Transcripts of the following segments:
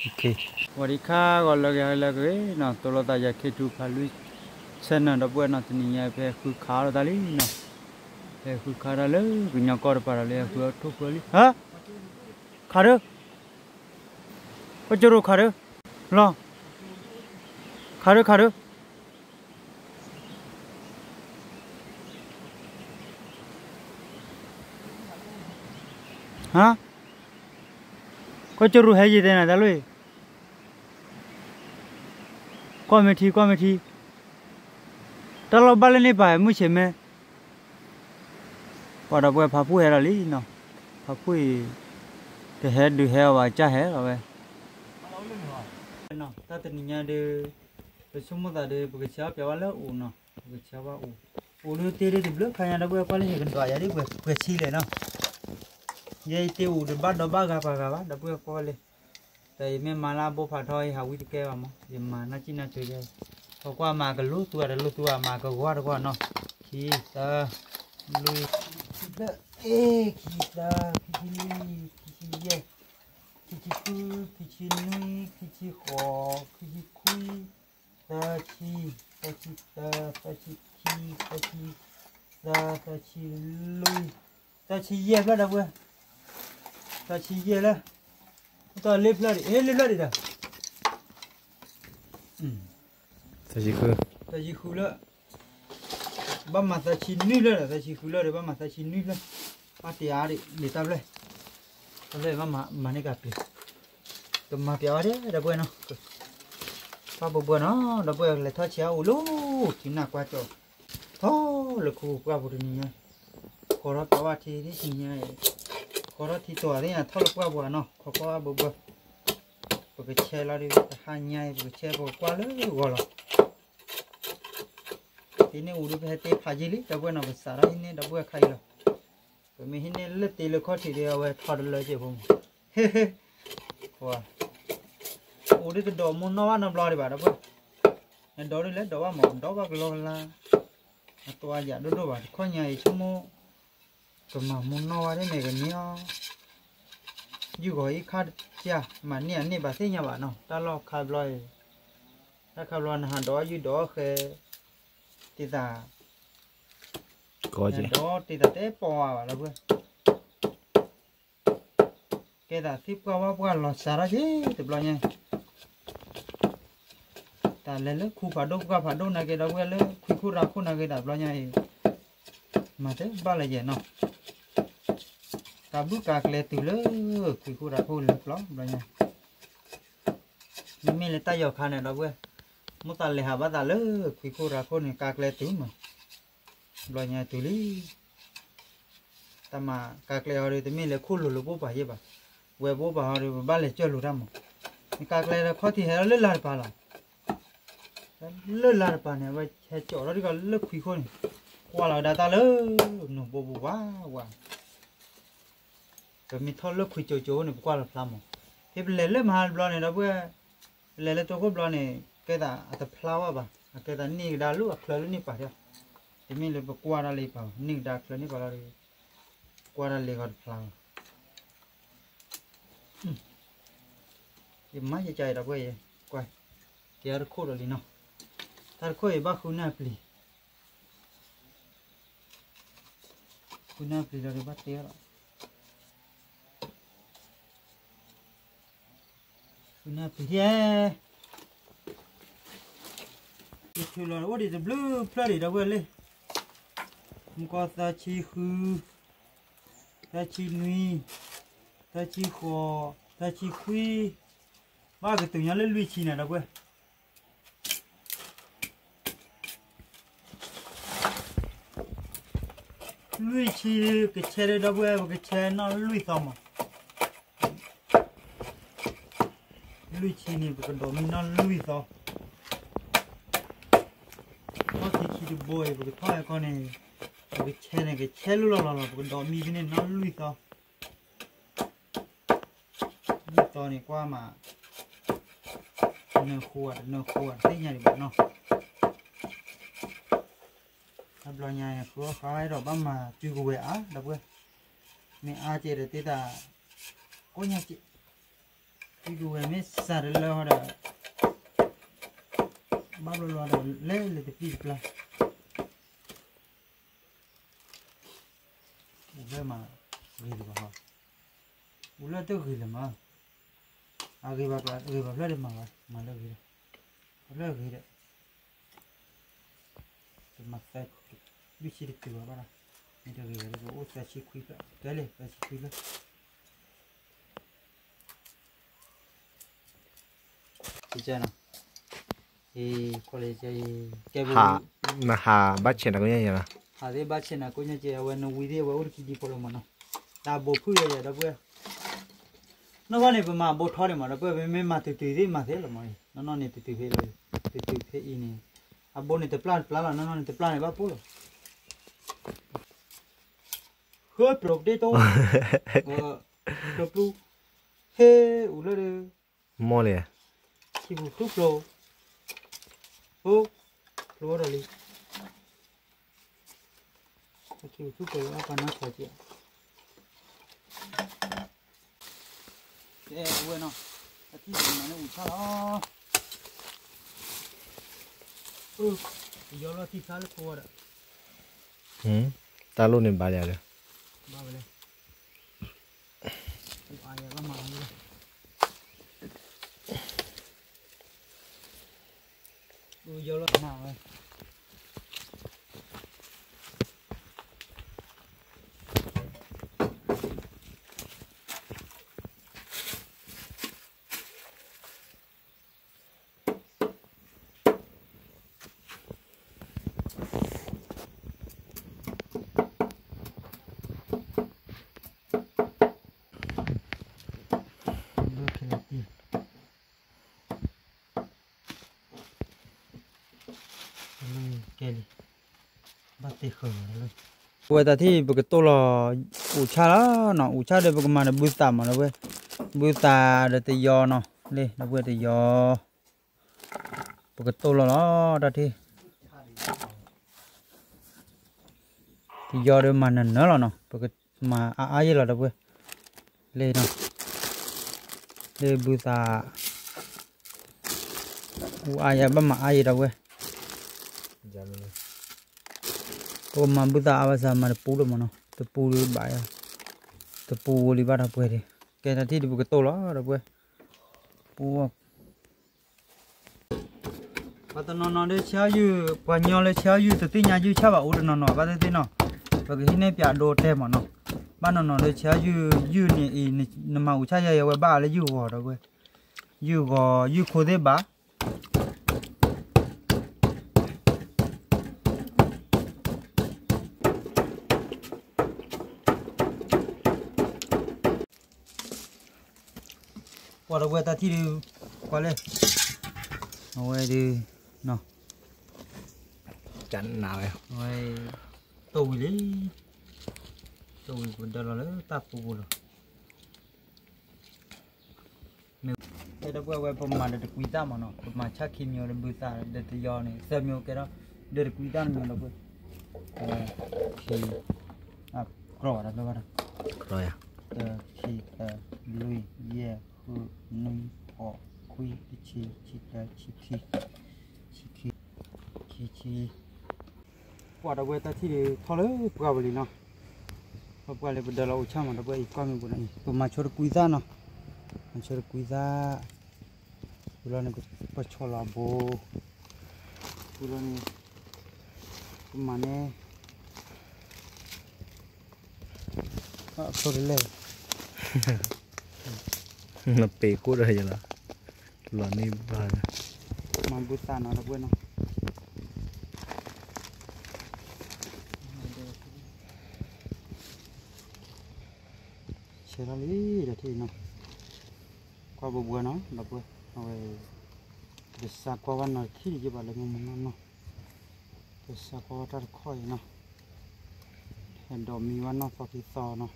ok vậy khá gọi là cái nào tôi là tại giờ khi chụp phải lui sen nào đó bữa nào thì nhà về khu khá là tali nào về khu khá là lớn cái nhà cỏ para lấy khu thuốc lấy hả khá được có chỗ khá được lo khá được hả có chỗ hay gì thế này đó lui qua mấy thi tao lo bao nhiêu bài mới xem mẹ và đặc biệt phá phui là lý nào phá phui thì hết được heo và cha hết rồi nào ta tình nhà de số một ta de bữa chiều béo là u nào bữa chiều ba u đưa tiền đi được khai nhà đặc biệt qua lấy gần tòa đi bữa chiเลยnào vậy thì u được bắt đầu ba gặp đặc biệt qua lấy tại mấy mà là bố phải thôi hào cái kia mà gì mà nó chỉ là chơi chơi qua mà cái lúa tua mà cái qua nó khi ta lui kita kici kho kici kui ta chi lui ta chi ye là đâu vậy ta chi ye là ta lép lại đi đó ta chi khu là ba mặt ta chi nuôi là ta chi khu là ba mặt ta chi nuôi là bắt tiệt đi tao lên mà này gặp tụm mà tiệt đấy đã bữa nó ba bữa nó đã bữa lại thoát chéo lú chỉ nạc qua chỗ thô là khu qua bữa này có đó tao thì đi gì nhá có đó thì tao đấy là thô là qua bữa nó có qua bữa cái xe là đi hai nhai cái xe bữa qua lớn gọi là thì nếu uống được thì phải gì đi đã bữa nào phải xả ra ini đã bữa khai rồi mình hiện nay lấy tiền khó thì đều về thọtเลยchứ không wow uống được cái đồ muốn nó ăn lo đi bà đó bữa nên đó đi lấy đồ ăn mỏng đó bác lo là tôi giả đó bà khó nhảy chứ mua còn mà muốn nó đấy này cái nhau như gọi khát chia mà nè bà thấy nhà bà nào ta lo khai loi ta khai loi hàng đó như đó khi thì ta có gì đó thì ta té bò là bữa cái ta tiếp qua lọt xả ra chứ tiếp lo nha ta lên lớp khu phá đô này cái đó quên lớp khu ra khu này cái đạp lo nha mà thế ba là gì nào ta bước cạc lệ từ lớp khu ra khu lớp lo nha mình là tay giàu khăn này đó quên muốn ta lệ hà bắt ta lớp khu ra khu này cạc lệ từ mà lo nha từ lý ta mà cạc lệ rồi thì mình là khu lù bố bà vậy bà về bố bà rồi ba lệ cho lù ra mà cạc lệ là khó thì hết lên lại bà này vậy hết chỗ đó đi còn lớp khí khôn qua là đã ta lớn nó bố quá rồi mình thôi lớp khí chỗ này qua là làm thì lấy lớp mà lo này đó bữa lấy tôi có lo này cái ta tập flower bà cái ta ní đã lúc flower ní bà theo thì mình lấy qua ra lấy bảo ní đã flower ní bảo là qua ra lấy còn flower thì mấy cái đó bữa quay kia nó khô rồi đi nào ta khô bác khu nào pli rồi bắt té rồi khu nào pli yeah cái thứ là what is the blue bloody đó quên lên không có ta chi khư ta chi nuôi ta chi khô ta chi khui ba cái từ nhớ lên lui chi này đó quên lui chi cái xe đấy đó quên cái xe nó lui xong mà lui chi này cái đồ mình nó lui xong nó thì chi được bôi cái thoi con này cái xe lui là cái đồ mình này nó lui xong to này qua mà nở khua thấy nhà được nó tập lo nhà khua khói rồi bấm mà chưa có vẽ đâu quên mẹ ai chơi được tí ta coi nhà chị cái đồ em ấy xả được lo rồi bao lâu lo rồi lấy lấy cái gì là udah mà ghi được hả udah tôi ghi là mà ghi bạc lấy được mà lấy ghi đấy cái mặt tay vị trí được từ bao giờ mình được ghi là cái ô tay chỉ khuy lại cái này tay chỉ khuy lại chị chơi nào thì có lẽ chơi cái hà mà hà bắt chuyện là có như là thế ba chuyện là có nhà chơi ở nó vui đi ở cái gì phải mà nó ta bộ phui rồi đó bữa nó có này mà bộ thọ này mà nó bữa mình mà từ từ đi mà thế là mà nó này từ từ thế rồi từ từ thế ini bộ này từ plan là nó này từ plan này bao nhiêu hơi bọc đi thôi bọc luôn he udah deh mua liền si butuh lo oh keluar dari si butuh lo apa nak saja bueno aquí mana usaha lo yo lo ti sale keluar ta luôn nên bà già rồi ba balik ayah kan malam ni vô lo nào rồi bây giờ thì bữa cái tô là ủ cha đó nó ủ cha đây bữa mà nó bươn tạm mà nó bươn tà để tự do nó đi nó bươn tự do bữa cái tô là nó ra thì tự do đây mà nó là nó bữa cái mà ai là đâu bươn lên nó đây bươn tà ủ ai bấm mà ai đâu bươn oh mampu tak apa sama depu lo mana depu di bayar depu libat apa ini kayak nanti dibuka tolak ada apa puak kata nono de cayu panjang le cayu tapi nyaju cawa udah nono kata tu no bagi ini piado teh mana mana nono de cayu yu ni ini nama ucaya ya ba le yu ada apa yu kode ba Walau gue tadi di kuala, gue di, no, chắn nào vậy gue tui đi, tui benda lalu tak pukul. Kita gue pemain dari kuita mana, pemain cakim yang lebih besar dari tiada ni, semua kira dari kuita ni mana gue, si, kro ada berapa? rồi à Si, lui, yeah. Nui họ quy chi qua đâu ta thì thôi lấy qua beli nó qua lấy benda lau chăm mà đâu vậy qua mình buồn này mà cho quy ra nó cho quy ra bulan này có cho là bố bulan này mà nè thôi lấy nó bể cốt rồi là lợn đi vào mà bút tàn nó quên không xe ra lý để thì nó qua bờ bùa nó là bùa rồi để xa qua văn này khi đi vào lại nó để xa qua ra khỏi nó hẹn đỏ mì văn nó sau khi sò nó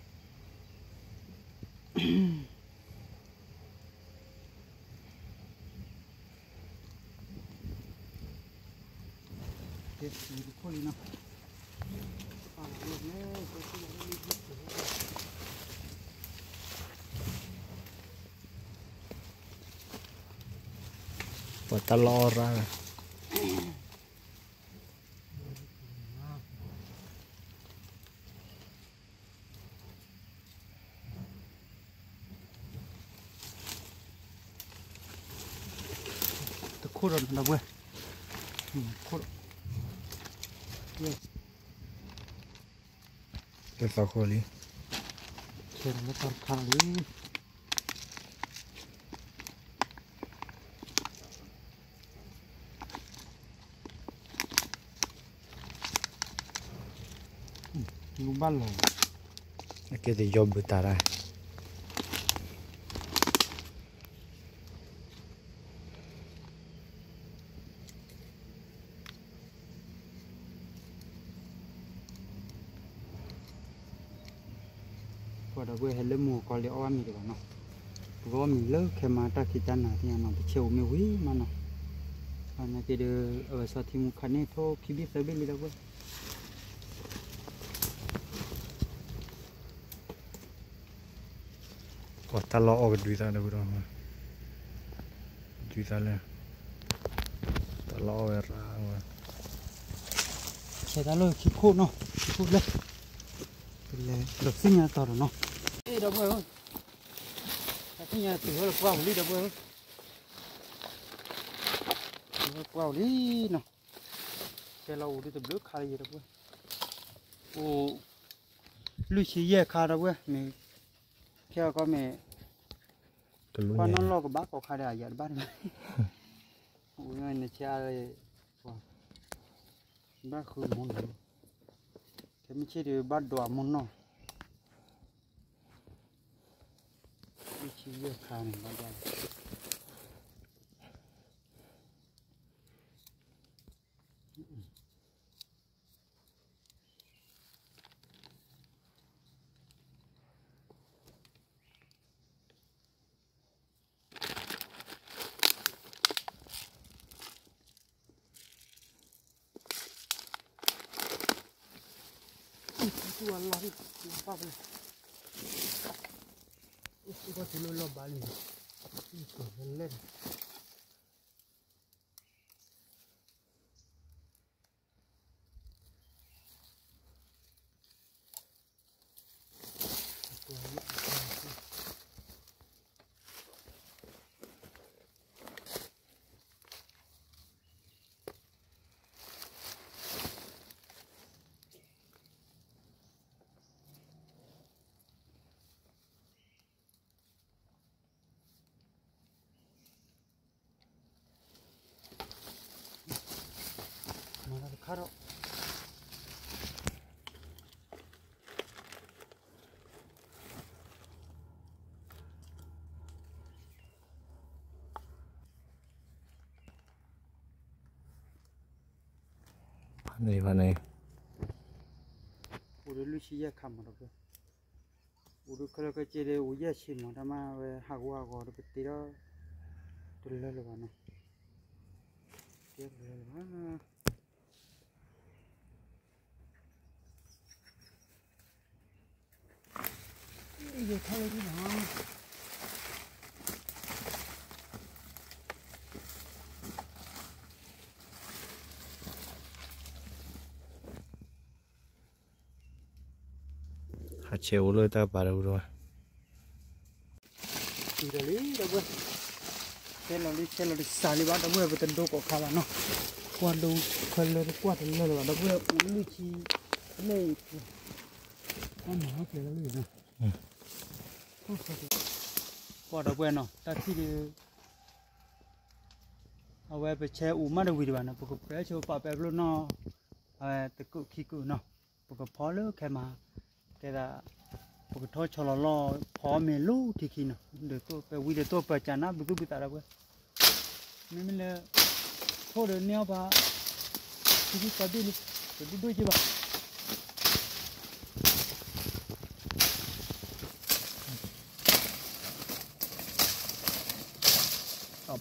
Quả ta lo ra. Tôi khô rồi nó quên. Khô. Cái sao khô đi. Chơi nó còn khá lý. Nó bắt rồi. Cái gì job beta ra. Quả đó quê hay lấy mùa có liệu ăn mình được nó. Có mình lỡ khi mà ta khi chăn thì nó bị chiều mới quý mà nó. Và cái đưa ở sau thì một khăn này thôi khi biết tới bên đi đâu quê. Quả ta lo ở cái ta đâu mà. Ta lên. Ta lo ra mà. Sẽ ta lôi khi khô nó, khô lên. Được sinh nhà tỏ rồi nó. Đi đâu quê ơi. Cái nhà từ là qua đi đâu quê ơi. Qua đi nào. Cái lâu đi từ nước khai gì đâu quê. Ồ. Lưu chí về khai đâu quê. Mẹ. Theo có mẹ. Qua nó lo của bác có khai đại giờ bác này. Ôi này cha đây. Bác khử môn này. Thế mình chỉ được bắt đỏ môn nó. Lưu chí về khai này bắt đỏ. Itu Allah itu apa boleh? Itu kau dulu lo balik. Itu boleh. Mana karo? Này. Udah lu sih ya kamar apa? Udah kalau kecil dia uya sih mana mah hagu ada betul lah mana? Tulah mana? Ini kalau ni mana? Hạt chiều lôi ta bà đâu rồi. Tidak lih, dah buat. Kalau di sali bawa dah buat betul kok kalah no. Kuat do, kalau kuat lalu dah buat ulu ci, ni. Mana ke lalu no. Kuat dah buat no. Tapi dia, awak percaya umar dah buat mana. Pukul percaya cuba pakai belum no. Tekuk kiku no. Pukul polo kema. Cái là một cái thôi cho nó lo khó mẹ lú thì khi nào được tôi phải quy được tôi phải trả nắp được tôi bị tại đâu mình là thôi được neo bà thì cái đi đôi chứ bà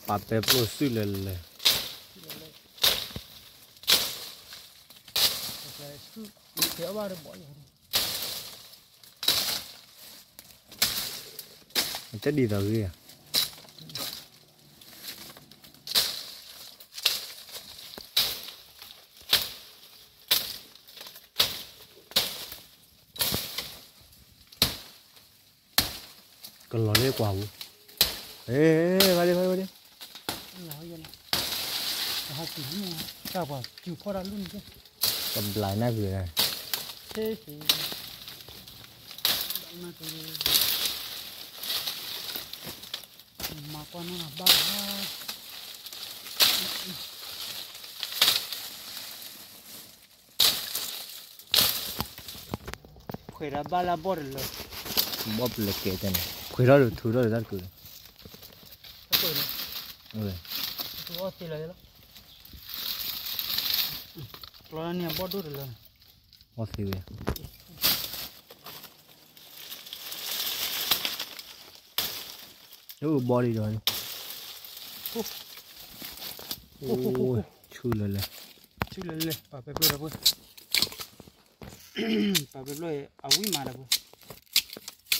Bà bẹp luôn suy lên. kéo ba được bỏ rồi Chết đi tao kia. còn lò lấy quả ê vào đi lò vậy là họ chỉ mua sao bảo chịu khó ra luôn chứ cầm lại nãy vừa này thế thì mà con nó là ba khởi ra ba la bò rồi bóp lệ kệ thế này khơi đó được thứ đó được rất cười rồi tôi thì là lo này bò đốt rồi bóp gì vậy nếu bò đi rồi ôi chui lên bà bếp lôi ra bữa bà bếp lôi áo quý mà ra bữa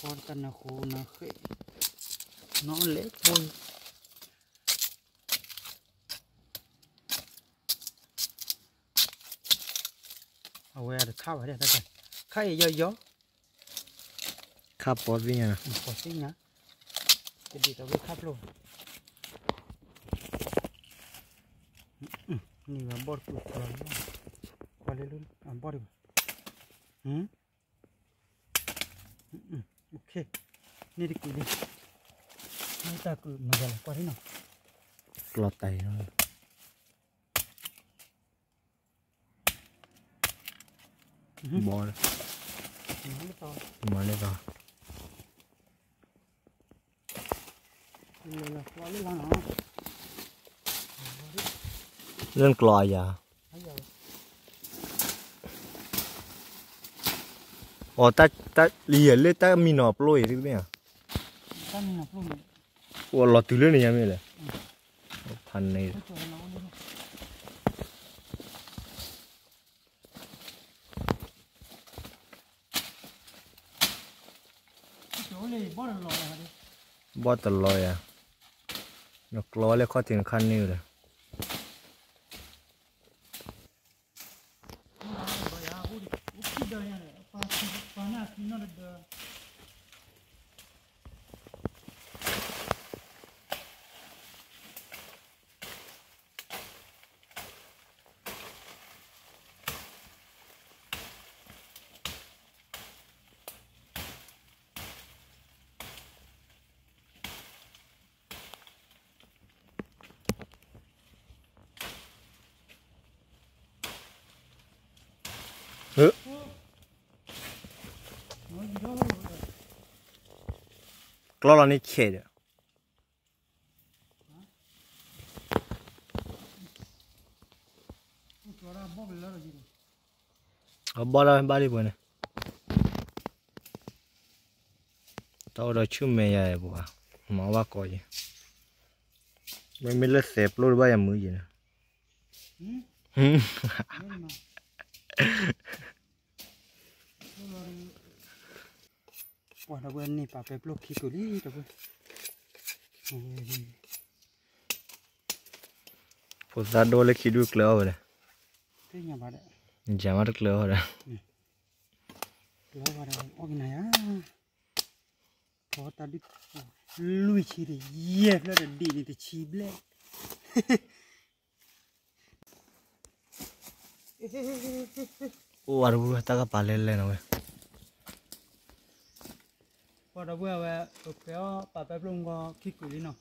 con cần là khô nó khệ nó lễ bôi à về được khao ở đây ta coi khai gió khắp bóp với nhau có xinh nhá cái gì tao biết khắp luônนี่ว่าบอดกูกลัวพอเลยลุนบอดดีกว่าโอเคนี่ดิกูดินี่ตากูมาแล้วพอที่น่ะ lọt tay nó bò đó mà lên vào lên cò giờ ta lìa lên ta mi nọp lôi đi biết à ủa lọt từ lên này nha mày phần này bó tờ lòi à nó lòi lên khó tiền khăn như rồi Lo là này chết rồi. Bỏ ra ba đi bữa này. Tao đã chưa mày à bữa. Mà ba coi gì. Mình mới lấy xếp luôn ba em mới gì nè. Wah, dah buat ni pakai blok kita ni, dah buat. Pusat dole kidu keluar dah. Tu yang pada. Jamar keluar dah. Keluar pada. Oh ni ya. Kau tadi lui ciri, yes lah dah di ni tu cible. Oh, aru tak apa lele nawe. Pada buat apa? Kau pakai blok kau kiku ni no.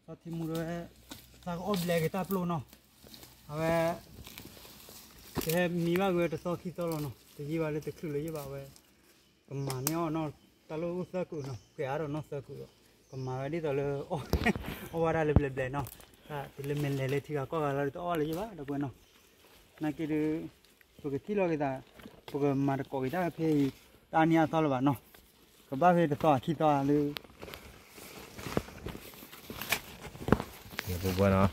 Tapi mula tak oblek kita blok no. Apa? Cái mì ba người ta so khi to rồi nó, thì gì vậy thì khử lấy gì bảo vậy, còn mà nó talo sơ cụ nó, cái áo nó sơ cụ, còn mà đi talo ô ra lề nó, thì mình lề thì có là to là gì vậy, đâu quên nó, này cái cái tí lo cái ta, cái mà có cái ta phải ta nia to là bạn nó, cái ba phải to khi to là Itu bukan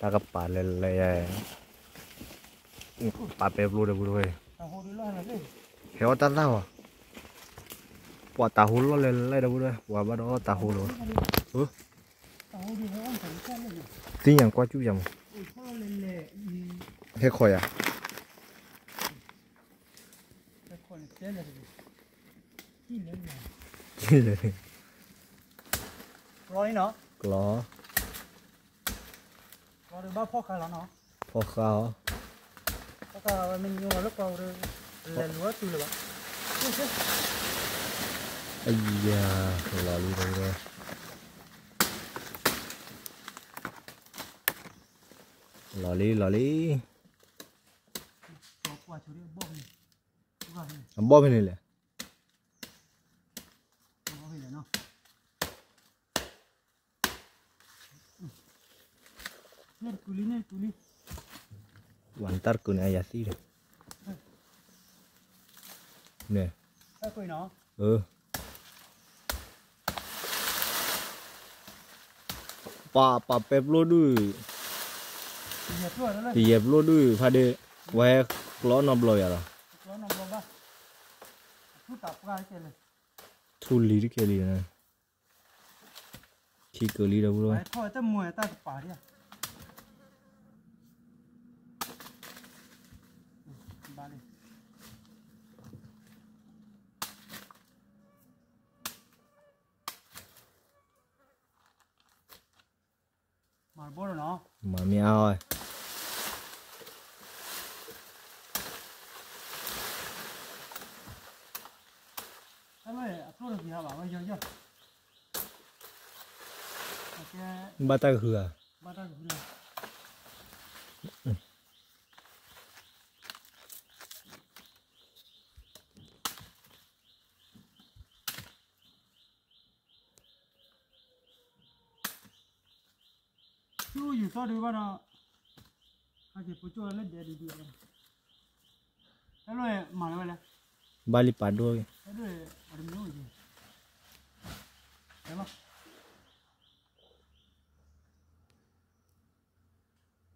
tak apa lele. Pape blue dah buru eh. Hewa tak tahu. Buat tahu lo lele dah buru. Buat apa dah tahu lo. Tin yang kuat juga. Hek koi ya. rồi nó lò được bao phô khai nó phò khao các mình dùng lúc vào lên lúa từ rồi ai da lò đi đâu rồi lò lý qua chỗ đi bom bom bên này nè nó nên culi Wantar kun ayasi deh. Nè. cái quỳ nó Pa pep lo du. thì Tiap lo du phade wae klo no blo ya. nó nằm vào ba thu tập ra cái này Thuli di keli na. Khi keli đâu rồi. thôi tới mùa ta phải đi ba đi mà bố rồi nó Mà mèo rồi. cái này tôi được gì hả bảo bây giờ chưa Ba ta hừa. ba ta được gì chú gì sao được bạn ạ hai chị phụ cho lên để đi được cái này mà nó này Bali pado. cái này ada minum gì em không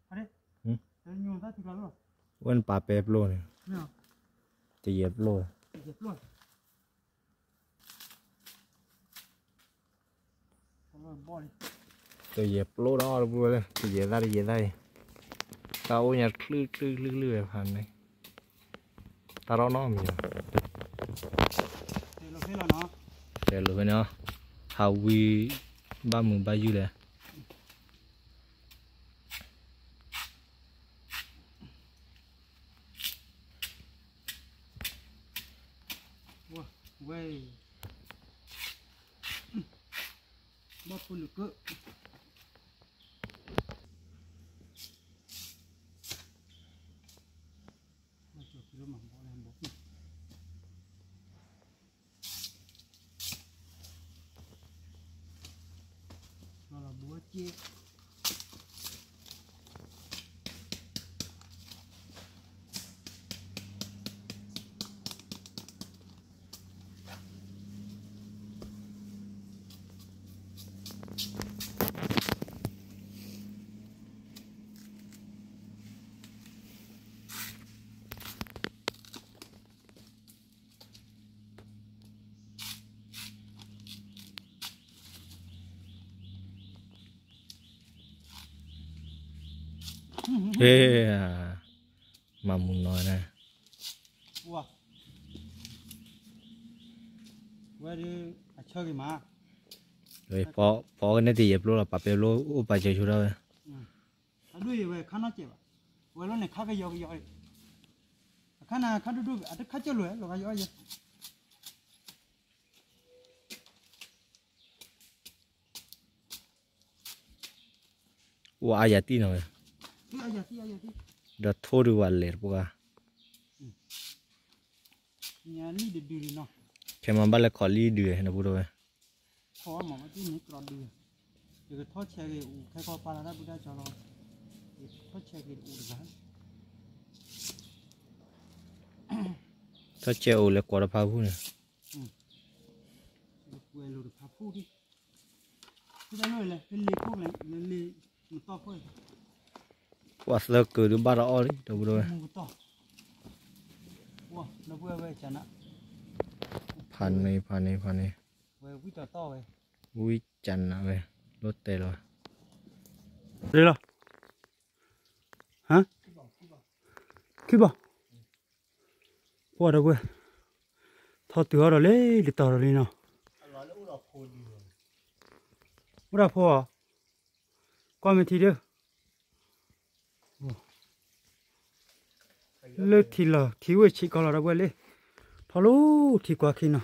ada cái nhung ta thì là luôn Wan pa pep lo ne. nè Tiap lo. dẹp luôn rồi bỏ đi Tiap lo đó rồi. Tiap đây. Tao nhặt lư phàn này. Tao đó nó mình. thì lúc thế là nó Để lừa nó. How we ba mừng ba dư nè. quay bóp phun được cỡ nó là búa chia Mà muốn nói nè. wow quay đi chơi gì mà Rồi bỏ cái này thì dẹp luôn là bà bèo luôn úp bà chơi chỗ đâu. đuôi về khăn nó chịu vậy lúc này khá cái giò khăn nào khăn đuôi à khá chơi lưỡi rồi cái giò gì Ủa ai tí nào. ai giờ tí Đã thua được vào lẹt bùa. nhà ní để đưa nó Khi mà bắt lại khỏi ly đưa nó bùa rồi. khó mà tí ní còn đưa cái thoát xe cái cái con pa ra bữa đó cho nó thoát xe cái được rồi Thôi treo là quả phá phu nè. quay lùi được phá phu đi cái đó này cái lê phu này lê một to phơi Quả sơ cử được ba rõ đấy đâu bùa rồi. một to wow nó vừa về chả nè Phan này. về quý to về Ui chăn à về. Lốt tê rồi. đây là hả khi bảo qua đâu quên thọ tửa rồi lấy để tờ rồi đi nào Ura phô qua mình thì được lơ thì là thiếu chỉ còn là đâu vậy lê phá lú thì qua khi nào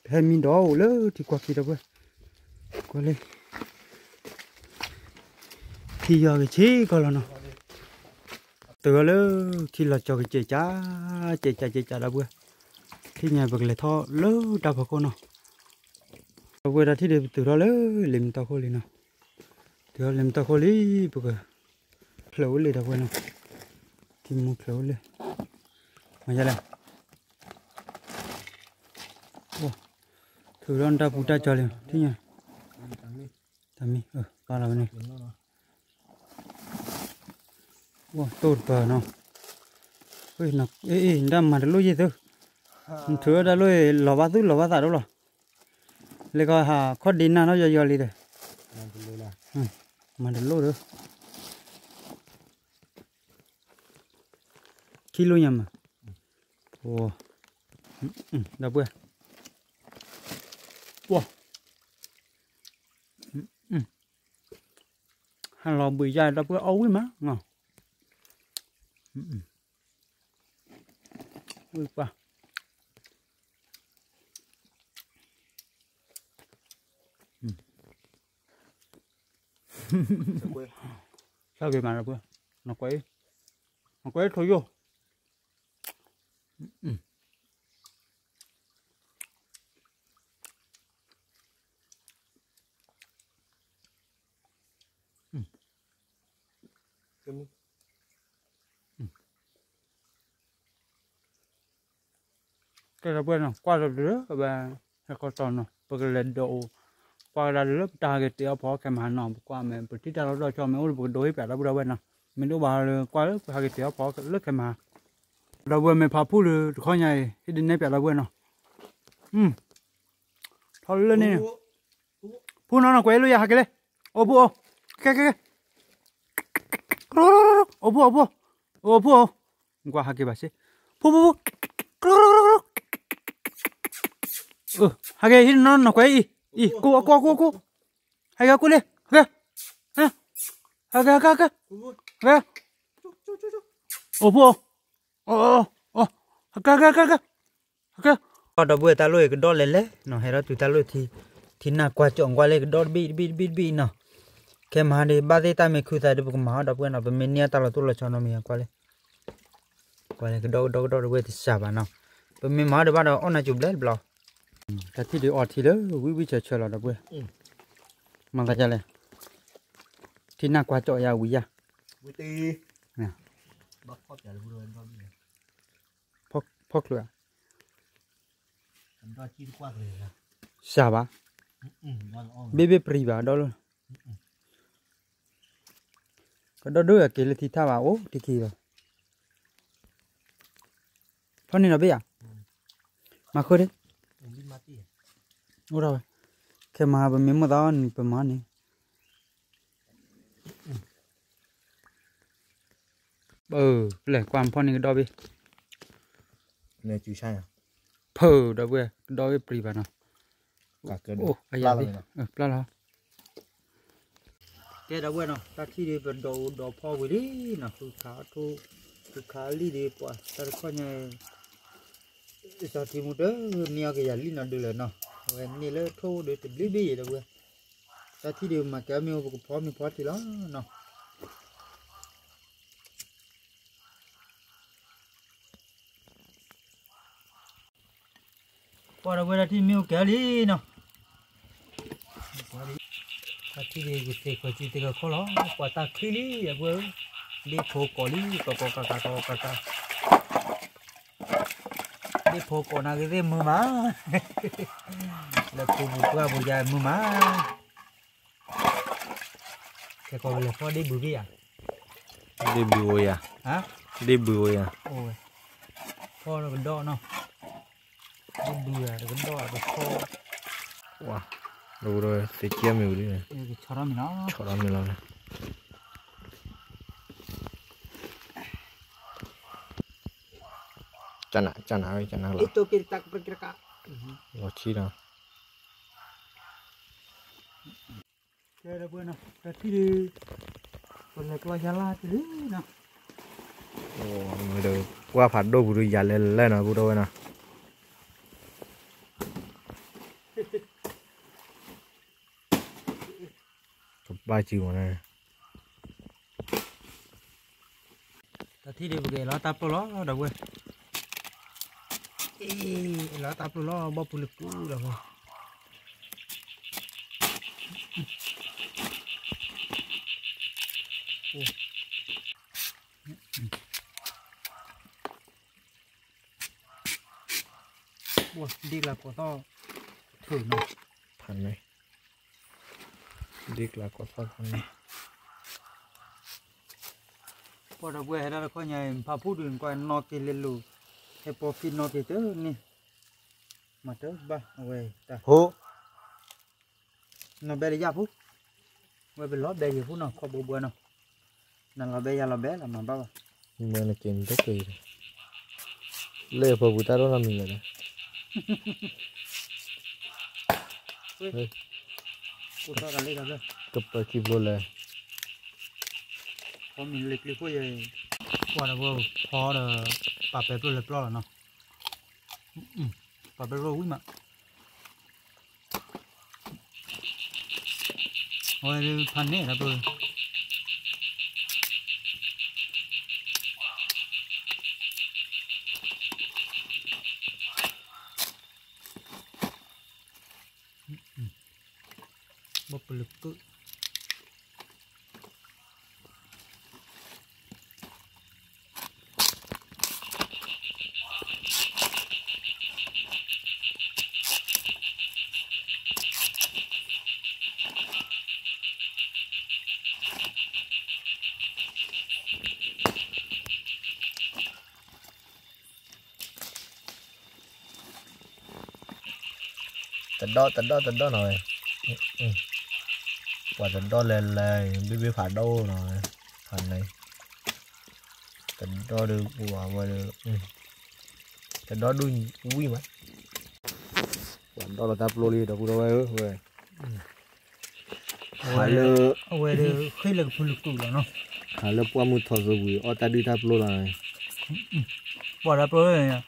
hay mình đó lơ thì qua khi đâu vậy qua lê thì giờ cái chế còn là nào từ lơ thì là cho cái chế cha đâu vậy thì nhà vực lại thọ lơ đào vào con nào đâu vậy ra thì để từ đó lơ liềm tao khô liền nào từ đó liềm tao khô li bực lâu lên đâu vậy nào thì một lâu lên mà ra đây thử lon ta phụ ta cho liền thế nhỉ tami ba là này tốt bờ nó ơi nó đâm mà lôi gì thôi thưa đã lôi lò bát đâu rồi lấy coi hà khó đi nào nó giờ đi đây mà được lôi được kilo nhầm mà đâu bữa hàng lò bưởi dài đâu bữa ấu mà ngon ui quá sao vậy mà đâu bữa nó quấy thôi vô cái là bên nào qua rồi nữa và hay có tròn nào bởi cái lần độ qua là lớp ta cái tiêu phó cái mà nào qua mình bữa trước ta nó cho mình uống đối phải là bên nào mình đâu bà qua lớp cái tiêu phó lớp cái mà đâu bên mình phá phu được khó nhảy cái đến này phải là bên nào thôi lên đi phu nó quay luôn ya cái này ô phu cái ô phu qua hai cái bác sĩ phu 하게 힐 넣어 거야 고 하게 꿀래 하게 하게 오보 하게 đó bữa ta lôi cái đó lên lấy nó hay đó tụi ta lôi thì na qua chọn qua lấy cái đó bị nó cái mà đi ba ta mình khui ta được mà đó bữa nào mình nia ta là tôi là cho nó mình qua lấy cái đó bữa thì sao bà nào mình mà được bắt đầu ăn chụp lấy bò cái thì đi ọt thì đó quý chờ là được bữa mà cái gì này thì na qua chọn ya quý ya nè phok luôn sao ba bebe priva đó luôn cái đó đôi cái là thì thà bảo ô thì kỳ rồi phong này là bây à mà khơi đấy ô rồi cái mà bên mình đó bên mà này lại quan phong này đó bi này chú sai à phở đó bữa đó cái priva nào cả cái ô ai ya đi la cái đó bữa nào ta khi đi bên đồ phò với đi nào cứ khá đi đi qua ta coi như sao thì một đứa nia cái gì nó được rồi nó rồi nia lấy thô để tìm lý gì đâu bữa ta thì điều mà kéo miêu của mình phò thì đó nó qua đâu bữa thì miêu kéo đi nó ta thì điều cái gì cái gì cái khó lắm qua ta khi đi bữa đi phố có đi có đi phố có nào cái gì mưa má là phố qua buổi dài mưa má cái còn là phố đi bụi gì à đi bùi à hả đi bùi à ôi phố là cái đo nó đi bụi à cái đo là cái phố wow đủ rồi thì chia miêu đi này cái chó mình nó cho nó miêu này chana là itu kita perkirakan lo chi nào chơi là bữa nào cái thì còn là coi giá la thì đấy nào người đời qua phạt đô bùi già lên lên rồi bùi đô nè ba chiều mà này cái thì đi về lá táp ló đâu quên lá táp ló bao phủ lực cũ đâu quên ủa đi là của to thử này thằng này đi là có sao thằng này qua đâu quên đó là coi nhà phá phút đường coi nó kia lên lù hay profit nó kia tới nè mà tới ba về ta hố nó bé đi ra phút về bên lót bé gì phút nào có bùa bùa nào là bé ra là bé là mà bao nhưng mà là chuyện rất kỳ lê vào bùi ta đó là mình rồi đó cô ta là lấy ra tập vào kịp luôn là có mình lịch lịch vậy qua đâu vô khó là bà bé tôi lịch lo là nó bà bé rồi mà ôi thanh này là tôi bốc lực cứ tận đó rồi quả tận đó lên biết phạt đâu rồi phần này tận đó được quả mà được tận đó đuôi quý mà quả đó là tap loli đâu đâu ấy về hai lơ ôi khi là phụ lực tụ là nó hai lơ qua một thằng rồi bùi ở ta đi tap lô này bỏ ra rồi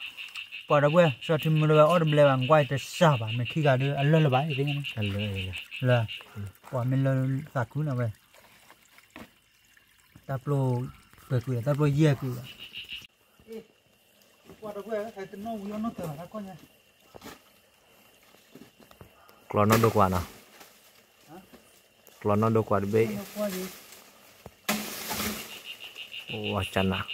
bỏ ra quên sao thì mình ở đầm lầy bằng quay tới sao bà mình khi gà đưa ăn lên là bái gì thế nghe ăn lên là bỏ mình lên sạc cú nào về tap lô về quỷ tap lô dê quỷ bỏ ra quên cái nó uống nó tưởng là con nha còn nó đâu quả nào còn nó đâu quả bê ô chăn à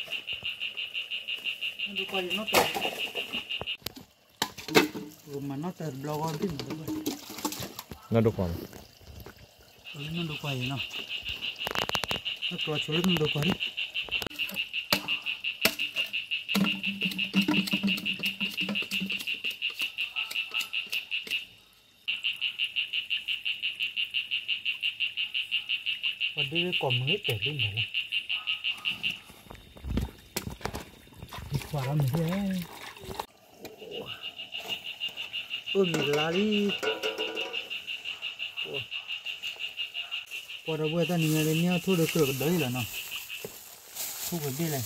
mà nó từ blog đi nó đâu còn nó đâu quay nó có chỗ nó đâu quay còn đi còn hết để luôn rồi quả mình thế ôi mình lá đi quả đâu bây giờ nhìn lên nhau thôi được cửa đấy là nó thu cái đi này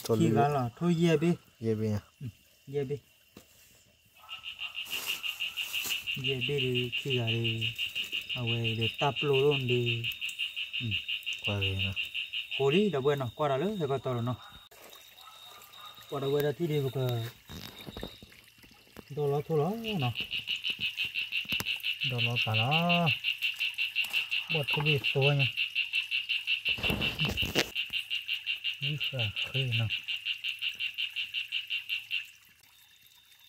khi gà là thôi dê bi dê bi thì khi gà thì à về để tap lô luôn đi qua về nó hồ đi đâu bây nó qua đó lớn thì coi tao nó qua đâu bây giờ thì đi một cái đồ lót thôi nó đồ lót cả nó bớt cái gì xôi nha như là khơi nó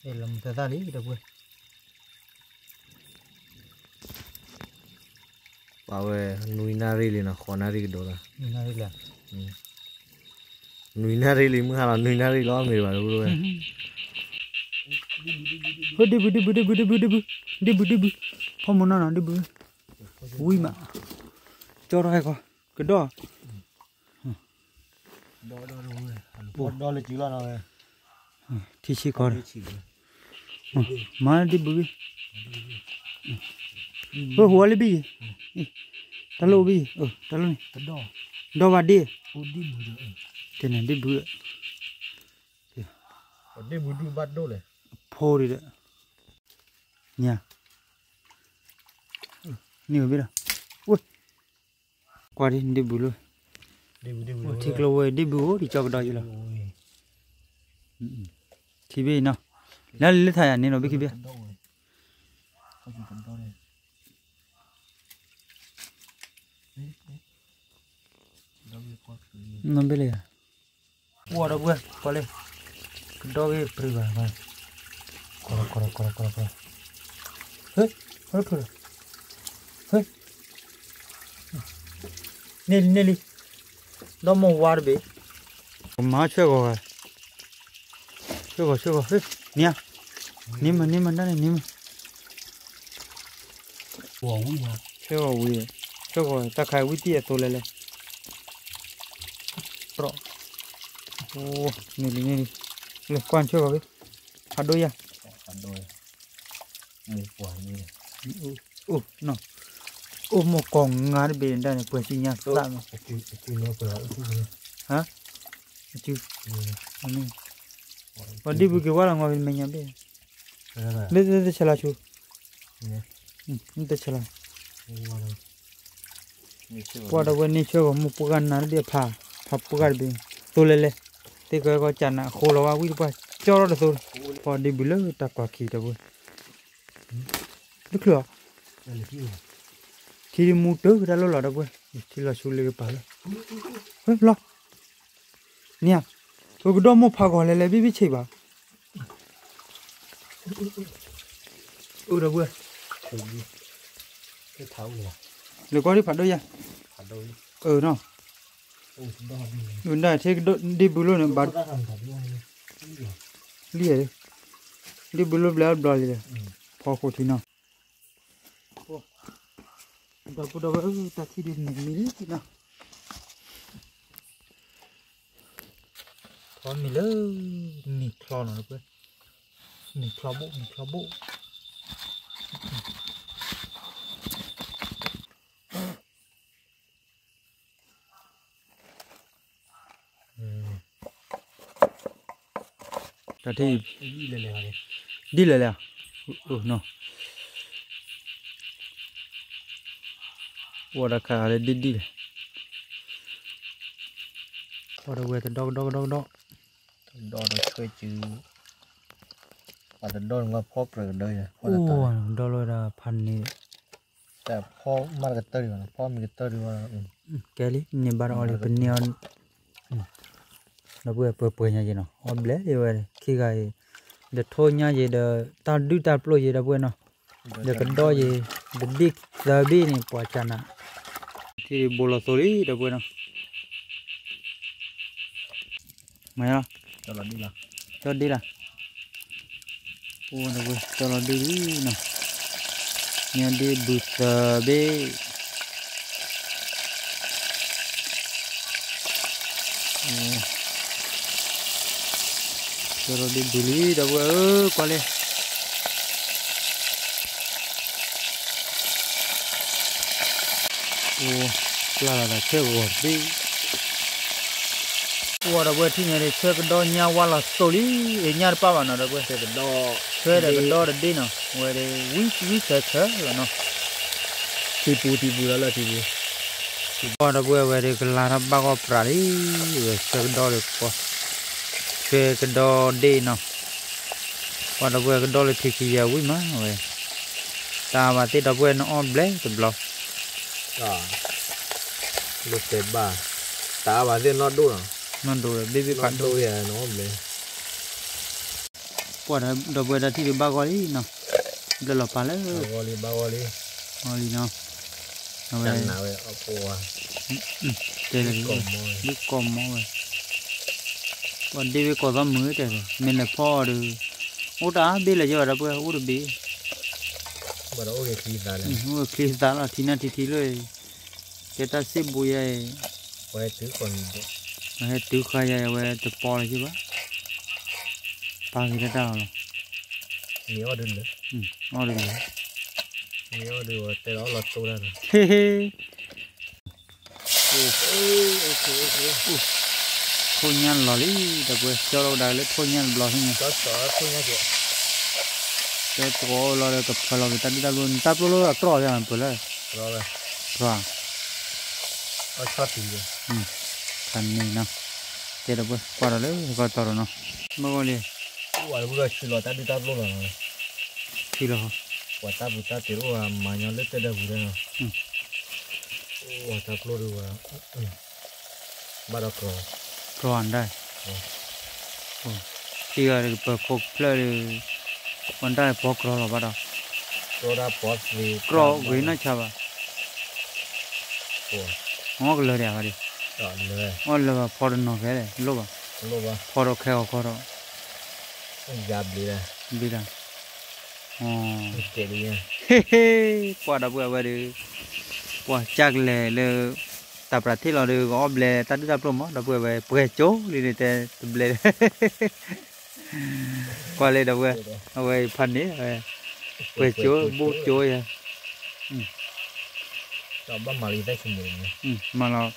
để làm thời gian lý được quên bảo về núi nari liền nó khó nari cái đồ là núi nari là núi nari liền mới là núi nari lo người bảo rồi đi bự không muốn nào đi bự ui mà cho ra coi cái đó đó là chỉ là nào thì chỉ còn mà đi bự hùa lấy bi ta lô bi ta lô này đo vào đi thế này đi bự đi bự đi bắt đô này phô đi đấy nha nhiều biết đâu ui qua đi đi bự luôn đi thì lâu đi bự thì cho cái đó gì là thì biết nào lấy thay anh nên nó biết khi biết nó biết liền qua đâu quên qua lên đó cái bự vậy coi hey hey Nelly đó mong qua đi má chơi rồi hey nha nín mà đó này nín chơi rồi ta khai quý tiệt tôi lên rồi ô Nelly lên quan chơi rồi hạt đôi à một quả như này nó một con ngà bên đây này quên chi nha làm hả chứ anh còn đi bữa kia qua là ngồi bên mình nhá bên đây chả là chú đây chả là qua đâu bên này chơi một bữa ăn nào để phá bữa ăn bên tôi lên thì cái chả nè khô là quý ba cho nó được rồi còn đi bữa lớn ta quả kỳ đâu được chưa thì mua trước ra lo đâu quên thì là xui lấy cái phải lo nha tôi cái đó mua phá gọi lại bị chơi vào đâu quên cái tháo này được có đi phạt đôi nha nó đây thế đi bự luôn này bạn đi bự luôn lấy đòn đi phá khổ thì nào đâu ta chỉ đi một mili thì nào còn mì lơ mì kho nó quên mì kho bộ ta thì đi lại à nó water car đi water quay từ đâu đo nó chơi chứ và đo nó phô rồi đây này đo rồi là phần nàyแต่พ่อมากับเตอร์อยู่นะพ่อมีกับเตอร์ด้วยแกลิเนี่ยบ้านออลิเป็นเนี่ยเราเบื่อเนี่ยจีเนาะออมเล่เดี๋ยวขี้ไก่เดี๋ยวโทษเนี่ยจีเดี๋ยวตาดูตาปลุยจีเดี๋ยวเบื่อเนาะเดี๋ยวกันดอจีเดี๋ยวบิ๊กเดี๋ยวบิ๊กนี่ปวดจันนะที่โบราณสุริเดี๋ยวเบื่อเนาะไม่หรอจะรอดีละ cho đi là ô nó quên cho nó đi nè nhà đi bụt bê cho nó đi bụt đi đâu qua đây ô là chơi bột đi qua đâu thì này chơi cái đo nhau qua là soli ở nhà ba bạn nào đâu chơi cái đo là đi nào ngoài đây quý chơi là nó thì bù là thì bù qua đâu ngoài đây cái là ba con prà đi chơi cái đo được qua chơi cái đo đi nào qua đâu cái đo là thì kia quý má rồi ta mà tí đâu nó on blé từ lâu lúc tới ba ta mà thì nó đủ nó đủ rồi baby phản đủ vậy nó lên qua đó vừa ra thì ba gói nào đây là phá lấy ba gói nào chẳng nào vậy ở qua đây là đi cầm rồi còn đi với có gió mới thế mình là pho được út đá biết là giờ đã vừa út được biết bắt đầu cái khi ra là thì rồi cái ta xếp bùi ấy quay thứ còn hay từ khai ra về từ po này chứ bác pa gì đó đâu nhiều đơn nữa ngon được nhớ được cái đó là tôi đây. He he. Thôi nhăn lò lý đặc biệt cho đâu đại lấy thôi nhăn lò thế nhỉ. Có thôi nhá chị. Cho có lò để tập lò người ta đi ta luôn tap luôn là trò ra bữa lại. Rồi. Rồi. Ở chót thì gì? Thành này nào. Thế đặc biệt qua đó lấy qua tàu rồi nào. Mà gọi liền. Ủa bây giờ chỉ là ta đi ta luôn rồi. Chỉ là. Quả ta bút ta tiểu là mà nhau lấy tới đây bút đây nào. Ủa ta luôn được à. Bắt đầu rồi. Còn đây. Thì là phục lên con trai phục rồi bắt đầu. Rồi đã bỏ vì. Rồi với nó chả vào. Ủa. Ngó cái đẹp đi. Rồi lười. Ngó lười phô nó cái này lốp à. Lốp à. Phô kheo phô đó. Gạp đi ra. Đi ra. Kể đi nha. Hehe. Qua đó vừa đi. Qua chắc là tập ra thì là được góp lệ ta đi tập luôn đó vừa về bữa chỗ đi để tập lệ. Qua lên đó vừa phần đấy bữa chỗ bút chỗ vậy. Cho bắt mà đi tới xin mình. Mà là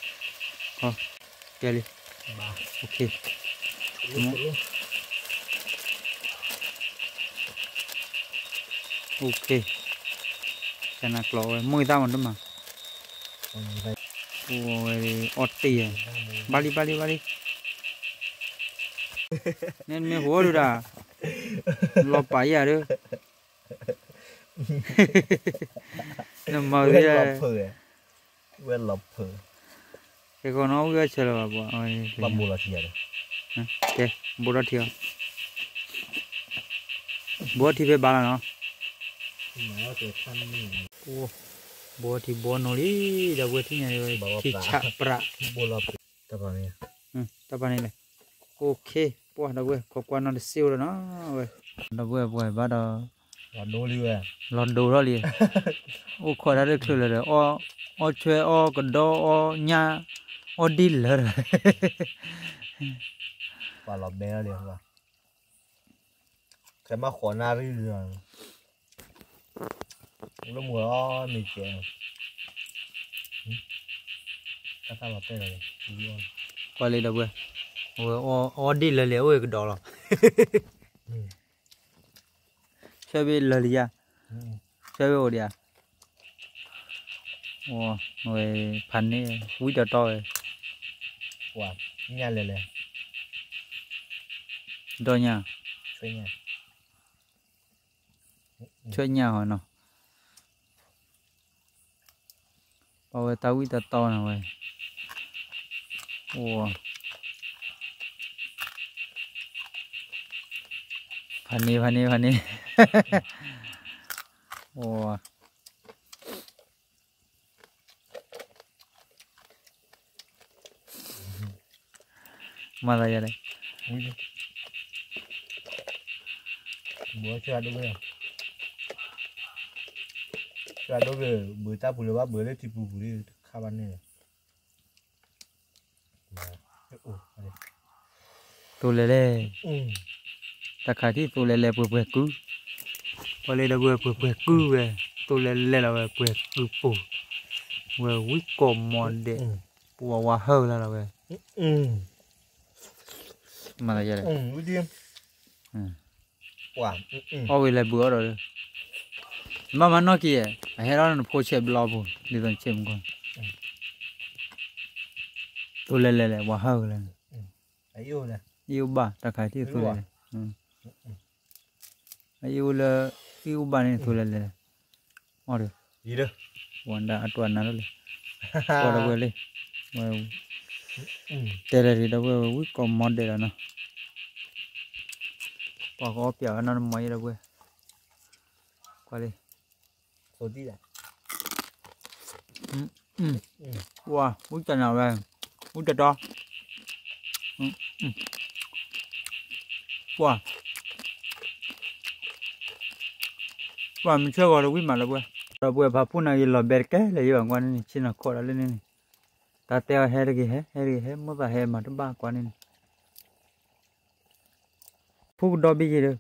thôi kệ đi. Ok. Ok. Cho nó lỗi mười tao mà mà. Ôi ọt à. Bali. Nên mới hố được à. Lo phải à được. Nó mờ ra. Quên lọc phở. Cái con nó ghê chờ là bỏ. Bà mua là thiệt rồi. Ok, bố đó thiệt. Bố thì phải bán nó. Nó thì khăn mình. Bố thì bố nó đi đâu thế này rồi. Thì chạ bạ. Bố là tập vào này. Tập vào này này. Ok, bố đâu vừa. Có qua nó siêu rồi nó. Đâu vừa bắt đầu. Lọt đô lưu à. Lọt đồ đó liền. Ô khỏi đã được rồi rồi. Ô chơi ô còn đó ô nhà. Ô đi rồi. Và lọt bé liền rồi. Cái mà khó na đi rồi. Lúc mùa mình chè. Các ta lọt tên rồi. Qua đây đâu vừa. Ô đi rồi liệu cái đó rồi. Chơi bên lờ đi à? Chơi bên đi à? Ồ, người phần này quý cho tôi. Wow, nhà lề. Đôi nhà. Chơi nhà. Chơi nhà hả nó? Ôi, tao quý to nào vậy? Ồ. Phần này. Ồ. Mà ra đây. Bữa chưa đúng không? Chưa đúng rồi, bữa ta bữa ba bữa đấy thì bữa đi khá bán này. Tôi lấy đây. Ta khai thì tôi lấy bữa cứ. Qua đây là bữa cứ về. Tôi lấy là bữa cứ phủ. Vừa quý cồm mòn để. Wow hơn là về. Mà là đây. Quý điên. Wow. Ôi là bữa rồi. Mà nó kìa. Hay đó nó phô chẹp lò bùn. Đi toàn chém con. Tôi lấy wow hơn là. Yêu nè. Yêu bà. Ta khai thì tôi lấy. Yêu bà này tôi lấy. Ở đây. Gì đó. Wanda atuan nào đây. Qua đâu về đi. Đây là gì đâu về quý còn món đây là nó. Qua có biểu nó mấy đâu về. Qua đi. Số tí à. Wow, quý chân nào về. Quý chân đó. Wow. Wow, mình chưa gọi được quý mặt là về. Rồi vừa bà phụ này là bẹt cái là như vậy quan chỉ là khó lên này. Ta teo hết mới vào hết mà nó ba quan này. Phụ đó bị gì được?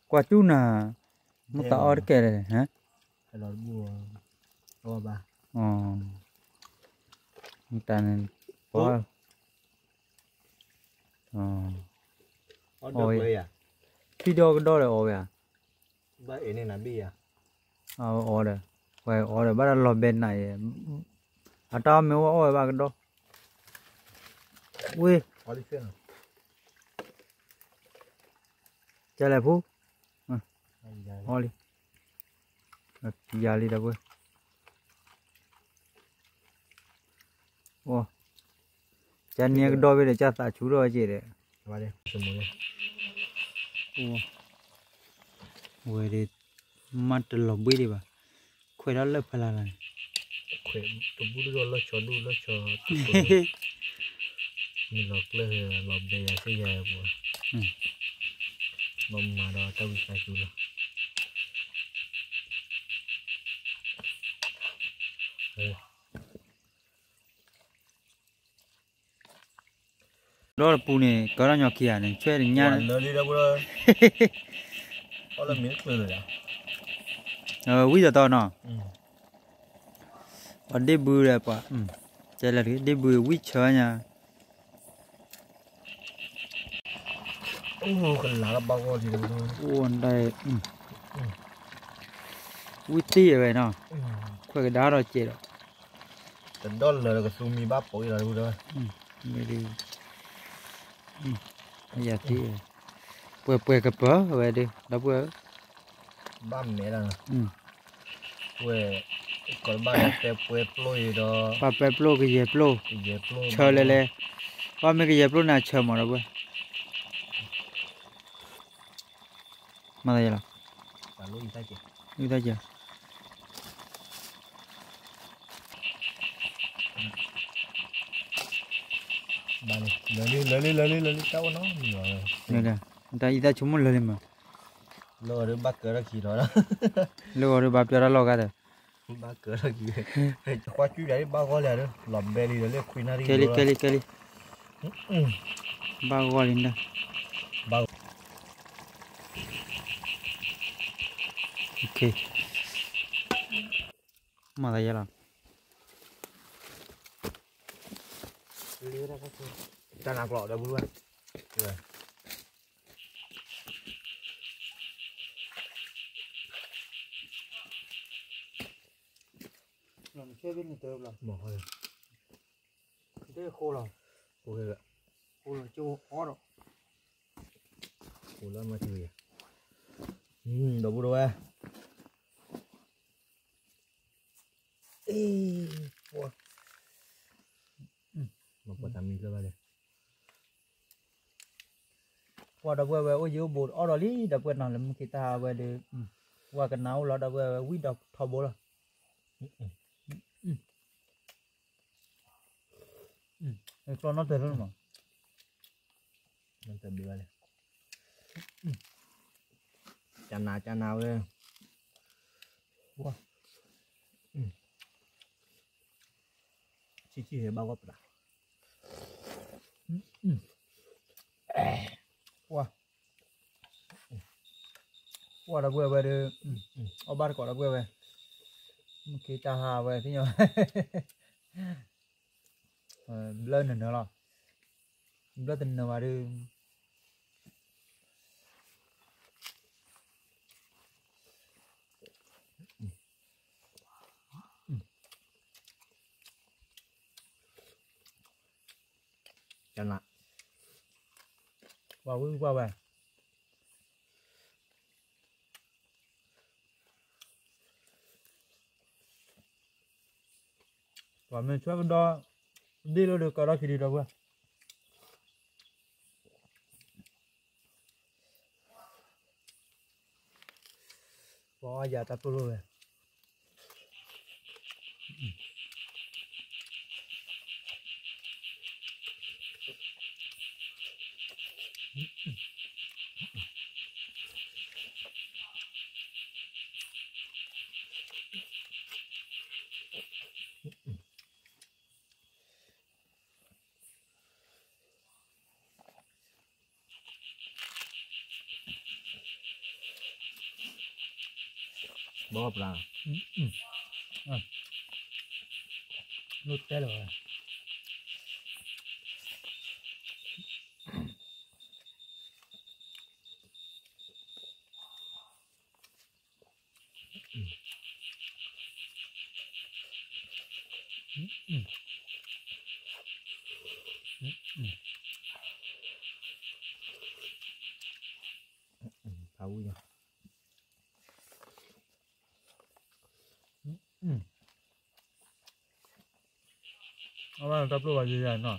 Qua chú nà, một tao ở cái này hả? cái đó bùa bùa ba người ta nên có ở ôi. đâu vậy à Khi đó là ôi à vậy nên là bi à ôi rồi vậy ôi rồi bắt đầu lò bên này ở trong mình ôi ba cái đó ui ở đi xem chơi lại phú nào ôi đi giờ đi đâu ơi ô cha nia cái đôi bên để cha ta chú rồi chị đấy vào đây xem một ô ôi đi mắt lò bì đi bà khỏe đó lớp phải là này khỏe tụi bút rồi lo cho mình lọt lên lọt về cái nhà của mong mà đó tao bị sai chú rồi đó là pu này có ra nhỏ kia này chơi thì nha nó đi đâu rồi có là miếng cười rồi bây giờ tao nó ừ. ở đây bự rồi bà chơi là cái đây bự quý chơi nha Cái lá bao gồm gì đâu ô anh đây quý tí rồi nó khoe cái đá rồi chết rồi tận đó là cái sumi bắp bội là đâu rồi mới đi bây giờ tí quay cái bớ về đi đâu bớ ba mẹ là quê còn ba là cái quê ploi đó ba pe plo cái gì plo chờ lên ba mấy cái gì plo nào chờ mà đâu bớ mà đây là cả lối tay chị như thế chưa ba này lấy cháu nó rồi nè người ta chúng mình lên mà lo rồi bắt cỡ ra gì đó lúc rồi bà cho lo cái đấy bắt cỡ ra gì qua chú đấy ba gọi là đó làm bè đi rồi khuyên đi Kelly ba gọi lên đây ba ok mà đây là ta nào lọ đâu luôn rồi làm chơi bên này tớ làm bỏ rồi thế khô rồi khô rồi chưa khó đâu khô lắm mà chửi đâu bù đâu à wow một quả tắm mì rồi đây qua đâu về ở dưới bột ở đó lý đâu về nào làm kita về được qua cái nào là đâu về quý độc thò bố rồi cho nó từ luôn mà nó từ bữa này cha nào đây wow chỉ bao gấp đã wow qua đâu về được ở ba có đâu về kita hà về thế nhở lên nữa là lên tình mà đi cha nào qua về và mình cho bên đó đi đâu được cả đó thì đi đâu vậy bỏ giờ tập rồi bó ra nút té rồi thấu nha mà tập luôn là gì vậy nó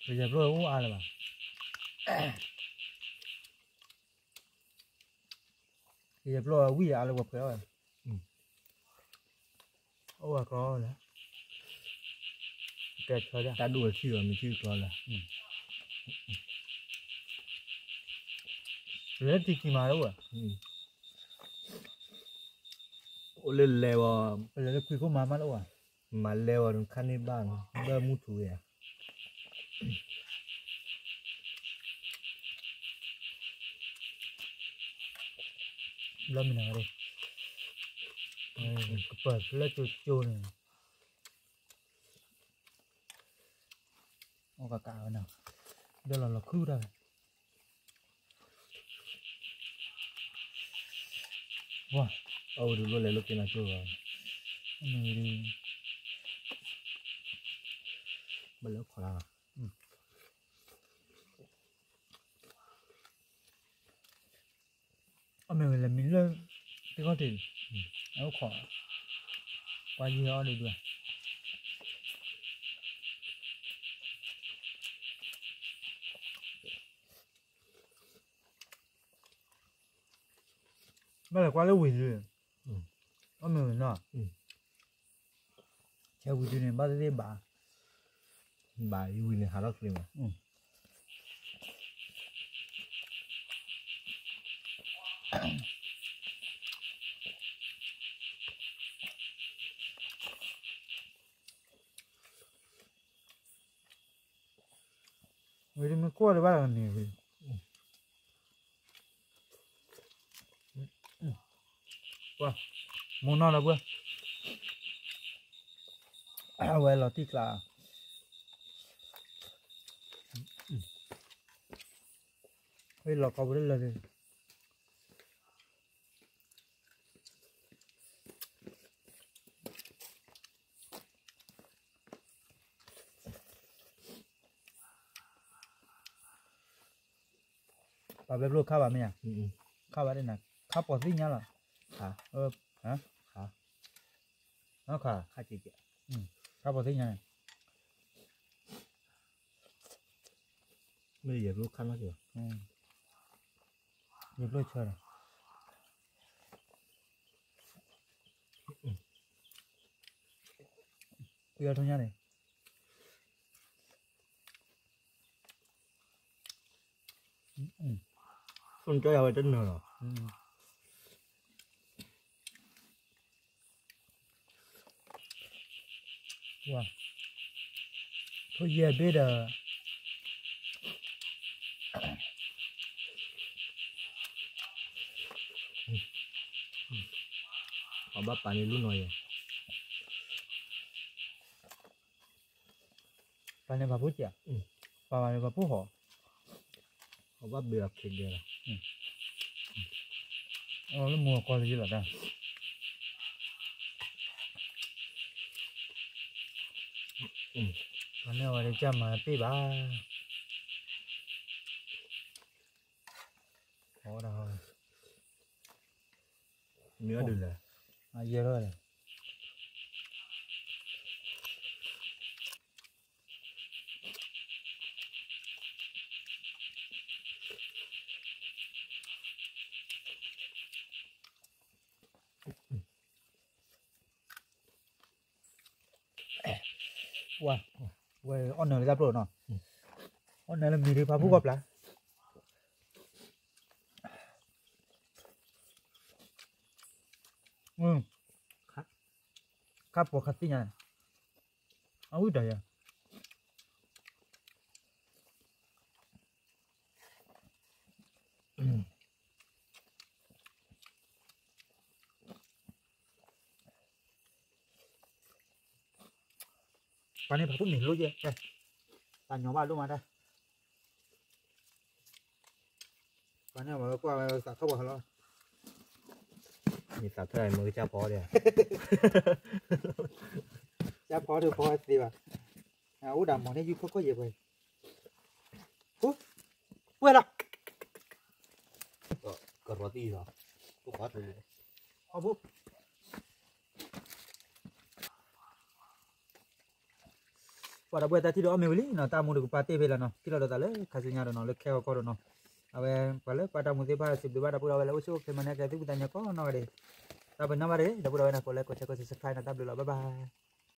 bây giờ rồi uống ai là mà bây giờ rồi uống ai là bập cái rồi ô có rồi kẹt thôi đó ta đuổi chưa mình chưa có là lấy thì mà đâu à ô lên leo bây giờ quy có mà đâu à mà leo được khăn đi bàn bơ mu thú à lo mình nào đi cái bờ lấy cho này ô cả nào đây là khứ đây wow ô được luôn lấy lúc kia là chưa rồi này đi bây giờ khỏi là mình là mình lên cái có thể nó khó qua gì đó được rồi bây giờ qua lấy quỷ rồi mình nó theo quỷ này bao nhiêu bà yêu này hà lắc liền mà người mình qua được bao nhiêu này qua muốn nó là bữa vậy là tiếc là vậy là có bữa là gì bà bếp luôn khá bà mày à khá bà đây nè khá bỏ gì nhá là hả hả hả nó khá khá chị khá bỏ gì nhá bây giờ lúc khăn nó chưa bếp luôn chơi này bây thôi nha này không cho vào trên nữa wow thôi giờ biết là họ bắt bạn luôn rồi bà này bà bút chả bà này bà bút họ họ bắt bìa thịt đều nó mua qua gì là ta anh nào ở đây chăm mà tí bà khó đâu nữa được là giờ rồi này wow vậy on này ra rồi nó on này là mình đi phá phúc gặp lại khá bỏ khát tí nha ôi trời à วันนี้ผมหนีรู้เยอะใช่ตาหยองบ้านรู้มาได้วันนี้ว่าว่าสักเขาบอกเขา มีสัตว์เท่าไหร่มือจ้าพอเดียว จะพอถือพอสิว่ะอู้ดำมองได้ยุ่งก็เยอะไปปุ๊บเว้ยล่ะ ก็รอตีเหรอกูขอถือ เอาปุ๊บว่าเราเบื่อแต่ที่เราไม่วิลลี่เนาะตามมือดูปาร์ตี้ไปแล้วเนาะที่เราตาเลยข้าศึกยาเนาะเล็กแค่ก็เนาะเอาไว้ไปเลยปาร์ตี้มือที่บ้านสิบดูบ้านเราพูดเอาไว้แล้วสู้กันมันเนี่ยแค่ที่บุตรเนี่ยก็นอนเลยแต่เป็นน้ำอะไรเดี๋ยวพูดเอาไว้นะคนเล็กก็เช็คก็จะสักครั้งนะตามดูแล้วบ๊ายบาย